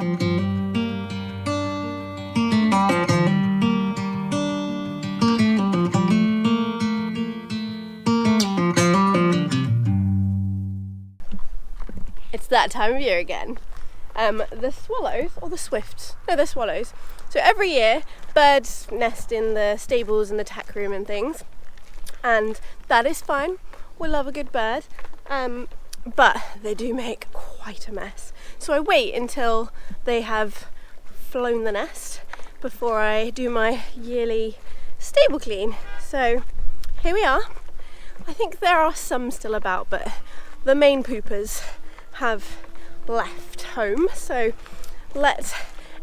It's that time of year again. The swallows, or the swifts, no, they're swallows. So every year, birds nest in the stables and the tack room and things, and that is fine. We love a good bird, but they do make quite a mess. So I wait until they have flown the nest before I do my yearly stable clean. So here we are. I think there are some still about, but the main poopers have left home. So let's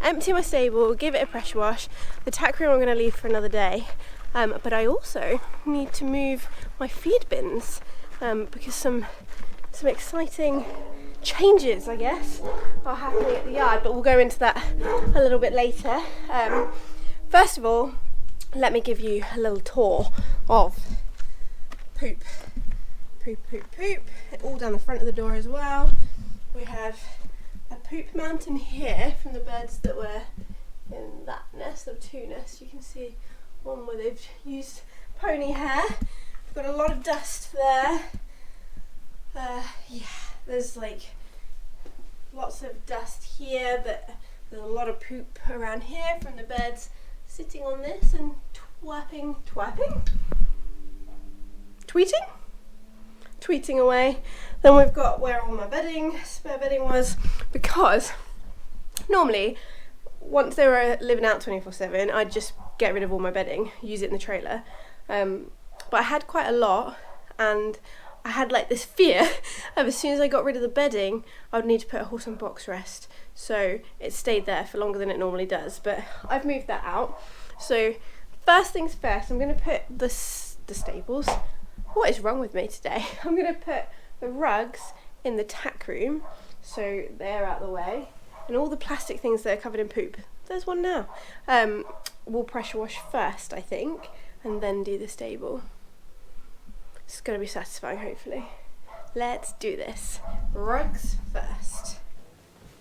empty my stable, give it a pressure wash. The tack room I'm going to leave for another day, but I also need to move my feed bins because some exciting changes, I guess, are happening at the yard, but we'll go into that a little bit later. First of all, let me give you a little tour of poop, all down the front of the door as well. We have a poop mountain here from the birds that were in that nest, of two nests. You can see one where they've used pony hair. We've got a lot of dust there. Yeah, there's like lots of dust here, but there's a lot of poop around here from the birds sitting on this and tweeting away. Then we've got where all my spare bedding was, because normally once they were living out 24/7 I'd just get rid of all my bedding, use it in the trailer, but I had quite a lot, and I had like this fear of as soon as I got rid of the bedding I would need to put a horse on box rest, so it stayed there for longer than it normally does, but I've moved that out. So first things first, I'm going to put the stables. What is wrong with me today? I'm going to put the rugs in the tack room, so they're out of the way, and all the plastic things that are covered in poop, there's one now, we'll pressure wash first, I think, and then do the stable. It's going to be satisfying, hopefully. Let's do this. Rugs first.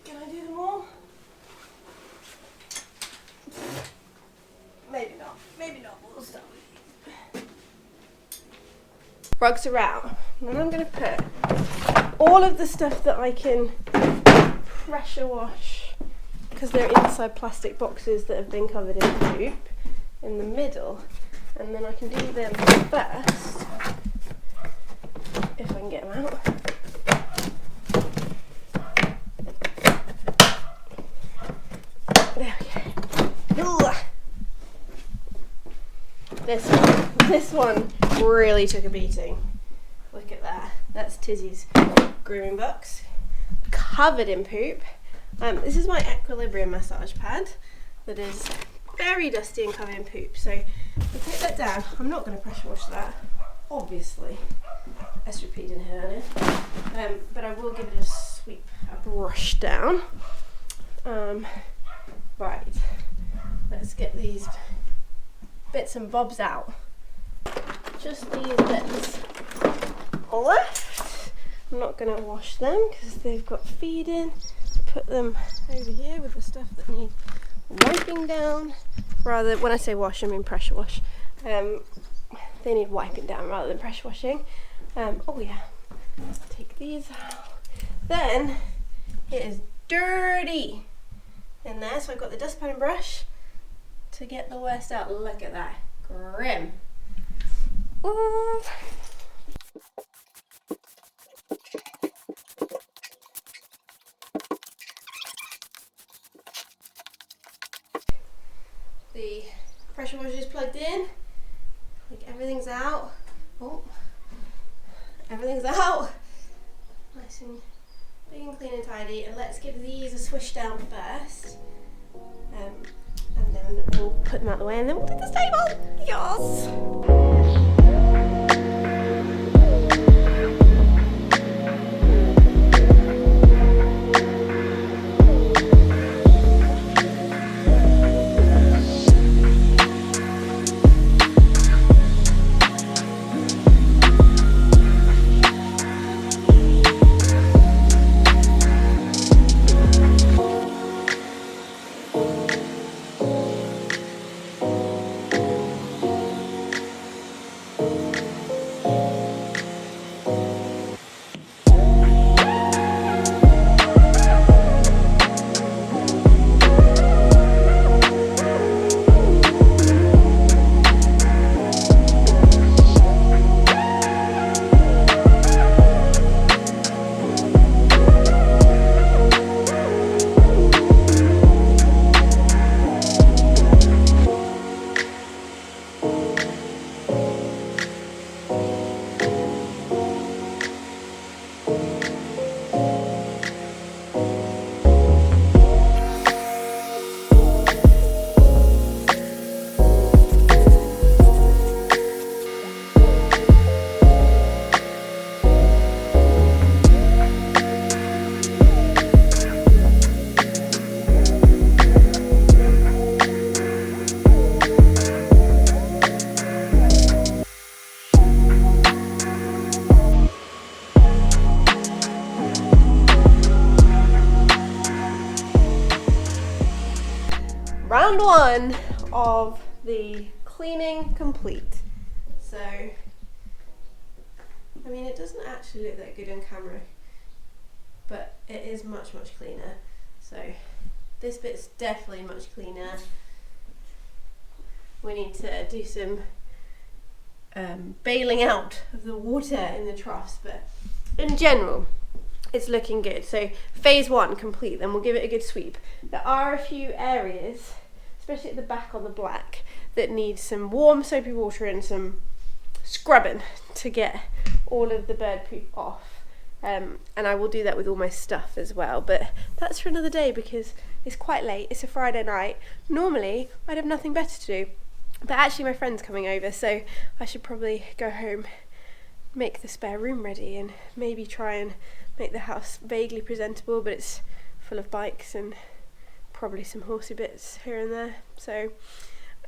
Can I do them all? Maybe not, we'll start with these. Rugs are out. And then I'm going to put all of the stuff that I can pressure wash, because they're inside plastic boxes that have been covered in poop, in the middle. And then I can do them first, if I can get them out. There we go. This one really took a beating. Look at that. That's Tizzy's grooming box, covered in poop. This is my equilibrium massage pad that is very dusty and covered in poop. So I'll take that down. I'm not going to pressure wash that, obviously. SRP'd in here earlier. But I will give it a sweep, a brush down. Right, let's get these bits and bobs out. Just these bits left. I'm not going to wash them because they've got feed in. Put them over here with the stuff that need wiping down. Rather, when I say wash, I mean pressure wash. They need wiping down rather than pressure washing. Oh yeah, let's take these out. Then it is dirty in there, so I've got the dustpan and brush to get the worst out. Look at that, grim. Ooh. The pressure washer is plugged in. Like everything's out. Oh, everything's out. Nice and big and clean and tidy. And let's give these a swish down first. And then we'll put them out of the way and then we'll do the stable. Yes! round one of the cleaning complete. So, I mean, it doesn't actually look that good on camera, but it is much, much cleaner. So, this bit's definitely much cleaner. We need to do some bailing out of the water in the troughs, but in general, it's looking good. So phase one complete, then we'll give it a good sweep. There are a few areas, especially at the back on the black, that need some warm soapy water and some scrubbing to get all of the bird poop off. And I will do that with all my stuff as well, but that's for another day because it's quite late. It's a Friday night. Normally I'd have nothing better to do, but actually my friend's coming over, so I should probably go home, make the spare room ready, and maybe try and make the house vaguely presentable, but it's full of bikes and probably some horsey bits here and there. So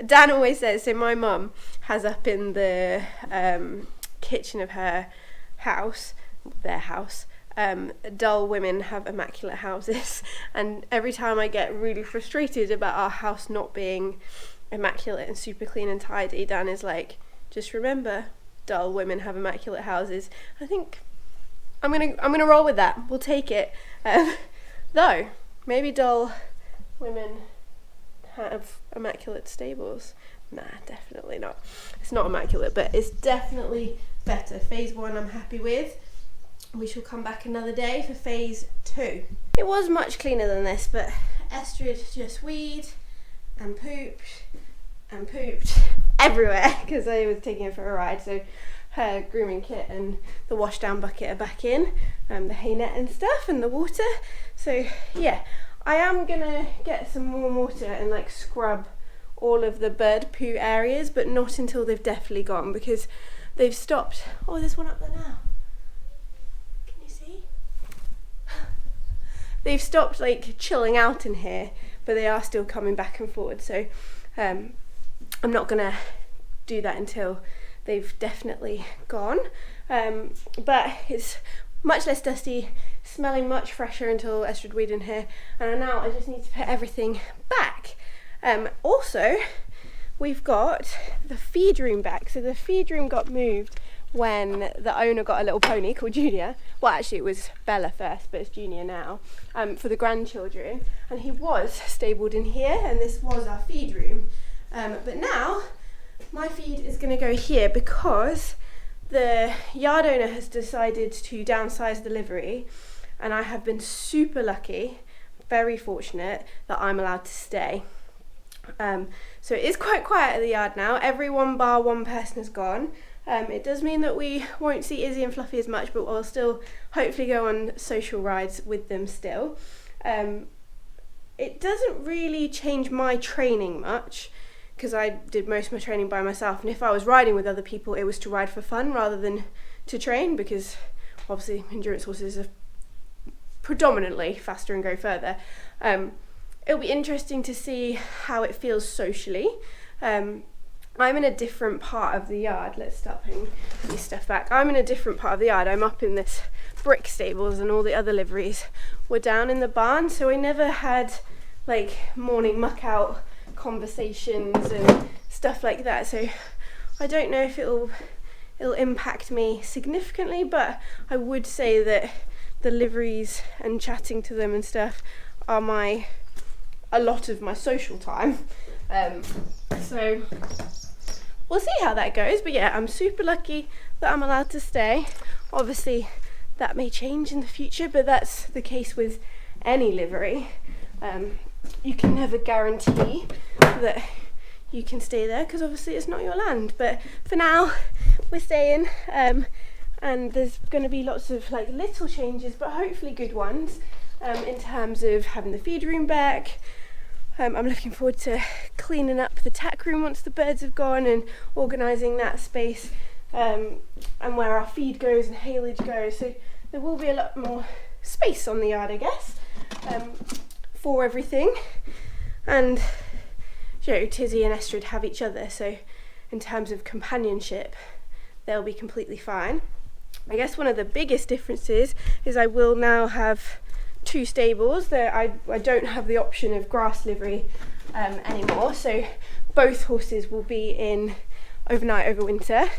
Dan always says, so my mum has up in the kitchen of her house, their house, dull women have immaculate houses, and every time I get really frustrated about our house not being immaculate and super clean and tidy, Dan is like, just remember, dull women have immaculate houses. I think I'm gonna roll with that. We'll take it. Though maybe dull women have immaculate stables. Nah, definitely not. It's not immaculate, but it's definitely better. Phase one I'm happy with. We shall come back another day for phase two. It was much cleaner than this, but Estrid just weed and pooped everywhere because I was taking her for a ride. So her grooming kit and the wash down bucket are back in, the hay net and stuff, and the water. So yeah, I am gonna get some warm water and like scrub all of the bird poo areas, but not until they've definitely gone, because they've stopped. Oh, there's one up there now. Can you see? They've stopped like chilling out in here, but they are still coming back and forward. So I'm not gonna do that until they've definitely gone, but it's much less dusty, smelling much fresher until Estrid weed in here, and now I just need to put everything back. Also, we've got the feed room back. So the feed room got moved when the owner got a little pony called Junior. Well, actually it was Bella first, but it's Junior now, for the grandchildren, and he was stabled in here, and this was our feed room. But now my feed is going to go here because the yard owner has decided to downsize the livery, and I have been super lucky, very fortunate that I'm allowed to stay. So it is quite quiet at the yard now. Everyone bar one person has gone. It does mean that we won't see Izzy and Fluffy as much, but we'll still hopefully go on social rides with them still. It doesn't really change my training much, because I did most of my training by myself, and if I was riding with other people, it was to ride for fun rather than to train, because obviously endurance horses are predominantly faster and go further. It'll be interesting to see how it feels socially. I'm in a different part of the yard. Let's start putting this stuff back. I'm in a different part of the yard. I'm up in this brick stables, and all the other liveries were down in the barn, so I never had like morning muck out conversations and stuff like that. So I don't know if it'll impact me significantly, but I would say that the liveries and chatting to them and stuff are a lot of my social time. So we'll see how that goes, but yeah, I'm super lucky that I'm allowed to stay. Obviously that may change in the future, but that's the case with any livery. You can never guarantee that you can stay there, because obviously it's not your land, but for now we're staying, and there's going to be lots of like little changes, but hopefully good ones, in terms of having the feed room back. I'm looking forward to cleaning up the tack room once the birds have gone, and organising that space, and where our feed goes and haylage goes. So there will be a lot more space on the yard, I guess, for everything. And you know, Tizzy and Estrid have each other, so in terms of companionship they'll be completely fine. I guess one of the biggest differences is I will now have two stables. I don't have the option of grass livery anymore, so both horses will be in overnight over winter.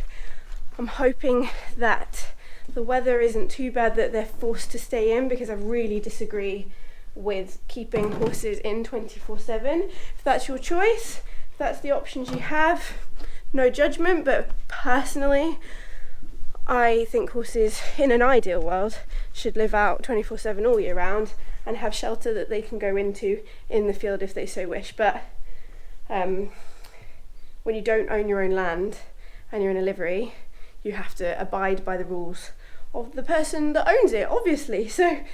I'm hoping that the weather isn't too bad that they're forced to stay in, because I really disagree with keeping horses in 24/7. If that's your choice, if that's the options you have, no judgment, but personally I think horses in an ideal world should live out 24/7 all year round and have shelter that they can go into in the field if they so wish. But when you don't own your own land and you're in a livery, you have to abide by the rules of the person that owns it, obviously. So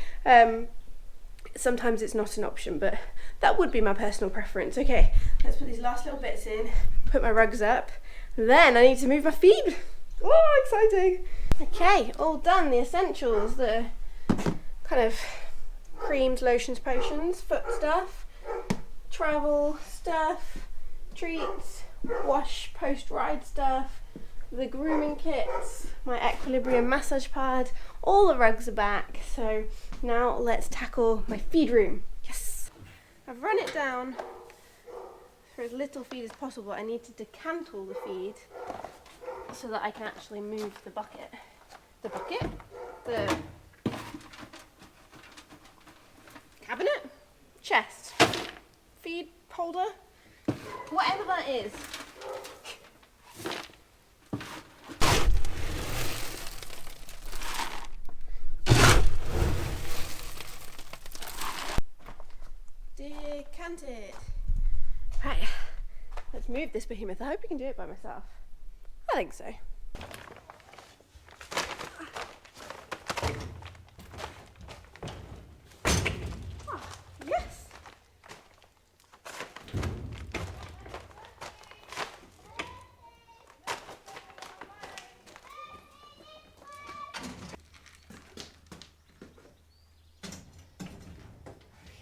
sometimes it's not an option, but that would be my personal preference. Okay, let's put these last little bits in, put my rugs up, then I need to move my feet. Oh, exciting. Okay, all done, the essentials, the kind of creams, lotions, potions, foot stuff, travel stuff, treats, wash post-ride stuff, the grooming kits, my equilibrium massage pad, all the rugs are back. So now let's tackle my feed room. Yes! I've run it down for as little feed as possible. I need to decant all the feed so that I can actually move the bucket. The cabinet? Chest? Feed holder? Whatever that is. Decant it. Right, let's move this behemoth. I hope I can do it by myself. I think so. Oh, yes.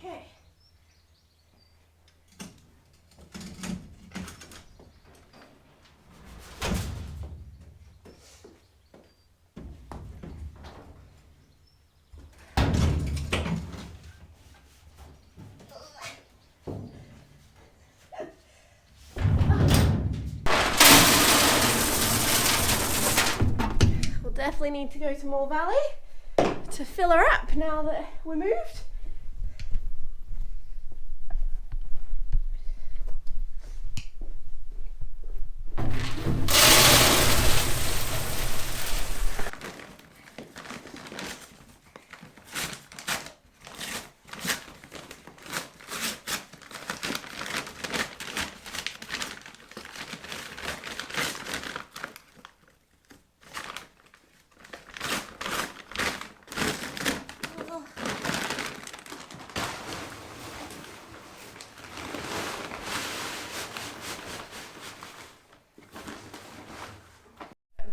Okay. Definitely need to go to Moore Valley to fill her up now that we're moved.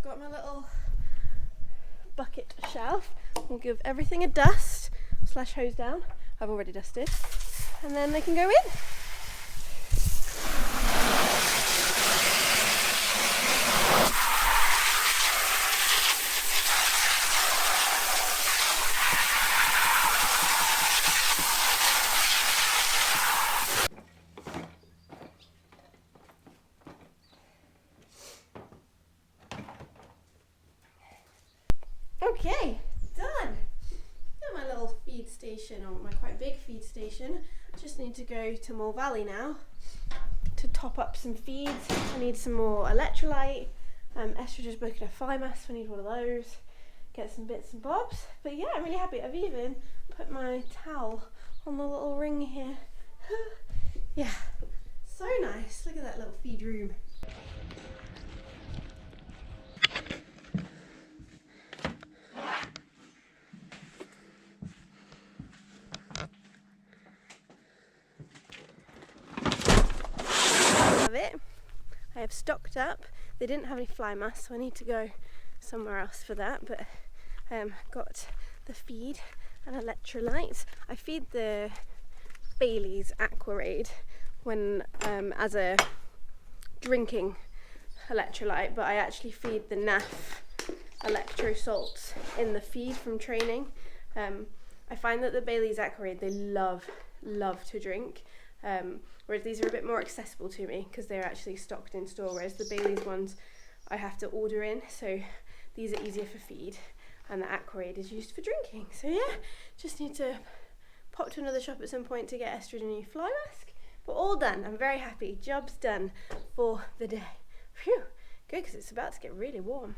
Got my little bucket shelf. We'll give everything a dust / hose down. I've already dusted, and then they can go in. Okay, done. Got my little feed station, or my quite big feed station. Just need to go to Moore Valley now to top up some feeds. I need some more electrolyte. Esther just broken a thigh mask, so I need one of those. Get some bits and bobs. But yeah, I'm really happy. I've even put my towel on the little ring here. Yeah, so nice. Look at that little feed room. It. I have stocked up. They didn't have any fly masks, so I need to go somewhere else for that, but got the feed and electrolytes. I feed the Bailey's Aquarade when as a drinking electrolyte, but I actually feed the NAF electro salts in the feed from training. I find that the Bailey's Aquarade, they love to drink, whereas these are a bit more accessible to me because they're actually stocked in store, whereas the Bailey's ones I have to order in, so these are easier for feed, and the Aquarade is used for drinking. So yeah, just need to pop to another shop at some point to get Estrid a new fly mask, but all done. I'm very happy, job's done for the day. Phew, good, because it's about to get really warm.